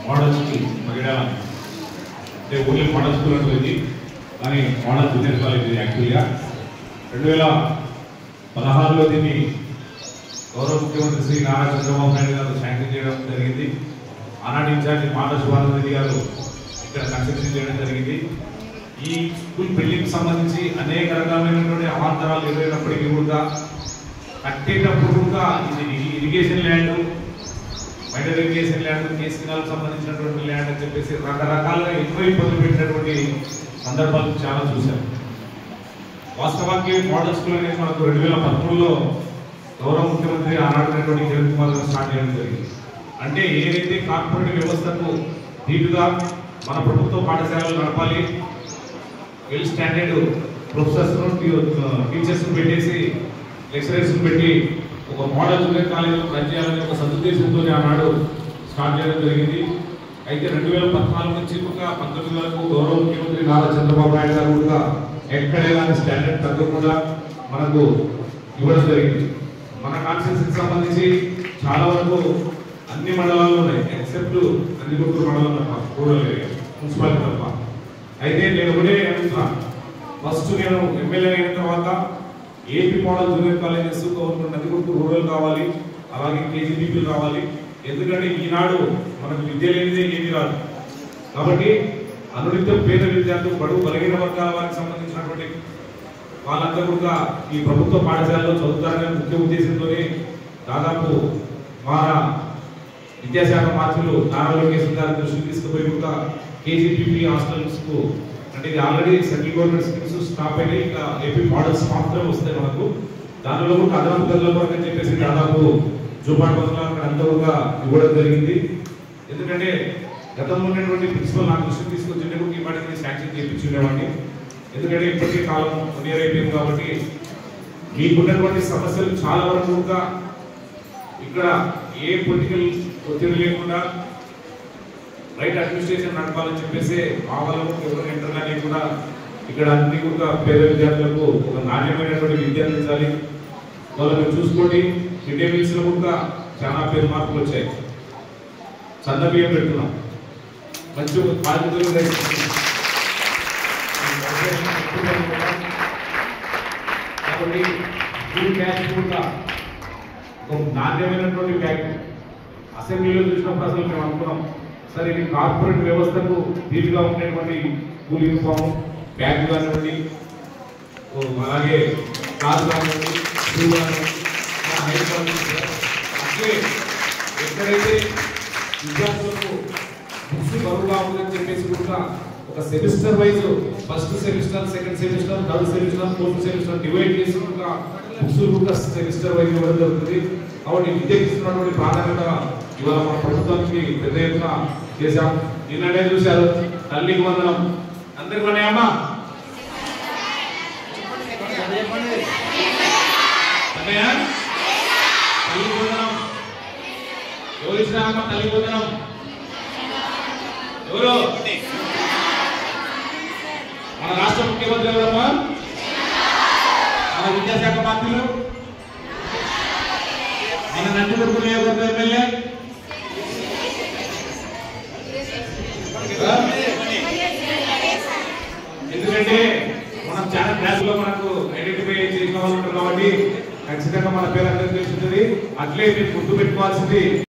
Model school మగిడాల అంటే only model school అంటుంది, కానీ మోడల్ జూనియర్ కాలేజ్ ఇది యాక్చువల్గా 2016లో దీన్ని గౌరవ ముఖ్యమంత్రి శ్రీ నారా చంద్రబాబు నాయుడు గారు శాంక్షన్ చేయడం జరిగింది. ఆనాటి ఇన్ఛార్జి మాట శివానందరెడ్డి గారు ఇక్కడ కన్స్ట్రక్షన్ చేయడం జరిగింది. ఈ స్కూల్ బిల్డింగ్ సంబంధించి అనేక రకాలైనటువంటి అవాంతరాలు ఎదురైనప్పటికీ కూడా కట్టేటప్పుడు కూడా ఇది irrigation land, minor irrigation land, కేసు కెనాల్కి సంబంధించినటువంటి ల్యాండ్ అని చెప్పేసి రకరకాలుగా ఎక్కువ ఇబ్బందులు పెట్టినటువంటి సందర్భాలు చాలా చూశాం. వాస్తవానికి మోడల్ స్కూల్ అనేది మనకు 2013లో గౌరవ ముఖ్యమంత్రి ఆనాడుతున్నటువంటి కిరణ్ కుమార్ గారు స్టార్ట్ చేయడం జరిగింది. అంటే ఏదైతే కార్పొరేట్ వ్యవస్థకు ధీటుగా మన ప్రభుత్వ పాఠశాలలు నడపాలి, వెల్ స్టాండర్డ్ ప్రొఫెసర్స్ టీచర్స్ పెట్టేసి లెక్చరర్స్ పెట్టి ఒక మోడల్ జూనియర్ కాలేజీలో రన్ చేయాలనే ఒక సదుద్దేశంతో ఆనాడు స్టార్ట్ చేయడం జరిగింది. అయితే 2014 నుంచి 19 వరకు గౌరవ ముఖ్యమంత్రి నారా చంద్రబాబు నాయుడు గారు కూడా ఎక్కడైనా స్టాండర్డ్ తగ్గకుండా మనకు ఇవ్వడం జరిగింది. మన కాన్స్టిట్యూన్సీకి సంబంధించి చాలా వరకు అన్ని మండలాల్లో ఉన్నాయి, ఎక్సెప్ట్ నందికొట్కూరు మండలం తప్ప, రూరల్ ఏరియా మున్సిపాలిటీ తప్ప. అయితే నేను ఒకటే అడుగుతున్నా, ఫస్ట్ నేను ఎమ్మెల్యే అయిన తర్వాత AP model junior colleges government Nandikotkur rural కావాలి, అలాగే కేజీబీపీ కావాలి. ఎందుకంటే ఈనాడు మనకు విద్య లేనిదే ఏమీ రాదు. కాబట్టి అనునిత్యం పేద విద్యార్థులు, బడుగు బలహీన వర్గాల వారికి సంబంధించినటువంటి వాళ్ళందరూ కూడా ఈ ప్రభుత్వ పాఠశాలలో చదువుతారనే ముఖ్య ఉద్దేశంతోనే దాదాపు మన విద్యాశాఖ మంత్రులు నారా లోకేష్ గారి దృష్టికి తీసుకుపోయి కూడా కేజీబీపీ హాస్టల్స్ కు, అంటే ఇది already central government schemes stop అయినాయి, ఇంకా ఏపీ మోడల్స్ మాత్రమే వస్తాయి మనకు. దానిలో కూడా అదనపు గదుల కొరకు అని చెప్పేసి దాదాపు జూపాడు బదులు అక్కడ అంతా కూడా ఇవ్వడం జరిగింది. ఎందుకంటే గతంలో ఉన్నటువంటి ప్రిన్సిపల్ నా దృష్టికి తీసుకొచ్చిండే ఈ పాటికి శాంక్షన్ చేయించుకునేవాడిని. ఎందుకంటే ఇప్పటికే కాలం 1 year అయిపోయింది కాబట్టి మీకున్నటువంటి సమస్యలు చాలా వరకు కూడా ఇక్కడ ఏ పొలిటికల్ ఒత్తిడి లేకుండా రైట్ అడ్మినిస్ట్రేషన్ నడపాలని చెప్పేసి మా వాళ్ళకు ఎవరు ఎంటర్ అని కూడా ఇక్కడ అన్ని కూడా పేద విద్యార్థులకు ఒక నాణ్యమైనటువంటి విద్య అందించాలి. వాళ్ళని చూసుకోండి, మిడ్ డే మీల్స్ లో కూడా చాలా పేరు మార్పులు వచ్చాయి. సన్న బియ్యం పెడుతున్నాం, మంచి బాధ్యతలు. కాబట్టి ఫుడ్ క్యాష్ కూడా ఒక నాణ్యమైనటువంటి బ్యాగ్ అసెంబ్లీలో చూసినప్పుడు అసలు మేము అనుకున్నాం, సరే ఇది కార్పొరేట్ వ్యవస్థకు ధీటుగా ఉండేటువంటి స్కూల్ యూనిఫామ్ బ్యాగ్ కానివ్వండి, అలాగే క్లాస్ కానివ్వండి, షూ కానివ్వండి, అట్లే ఎక్కడైతే విద్యార్థులకు బుక్స్ బరువుగా ఉందని చెప్పేసి కూడా ఒక semester wise first semester, second semester, third semester, fourth semester divide చేసి కూడా బుక్స్ కూడా సెమిస్టర్ వైజ్ ఇవ్వడం జరుగుతుంది. కాబట్టి విద్యకి ఇస్తున్నటువంటి ప్రాధాన్యత ఇవాళ మన ప్రభుత్వానికి పెద్ద ఎత్తున చేశాం. నిన్ననే చూశారు తల్లికి వందనం, అందరికి ఉన్నాయమ్మా? తల్లికి వందనం ఎవరు ఇచ్చినారమ్మా? తల్లికి వందనం ఎవరు? మన రాష్ట్ర ముఖ్యమంత్రి ఎవరమ్మా? మన విద్యాశాఖ మంత్రులు, మన నందికొట్కూరు నియోజకవర్గ ఎమ్మెల్యే, ఎందుకంటే మనం చాలా క్లాస్ లో మనకు ఐడెంటిఫై చేసిన వాళ్ళు ఉంటారు కాబట్టి ఖచ్చితంగా మన పేరు అందరికీ తెలుస్తుంది. అట్లే మీరు గుర్తు పెట్టుకోవాల్సింది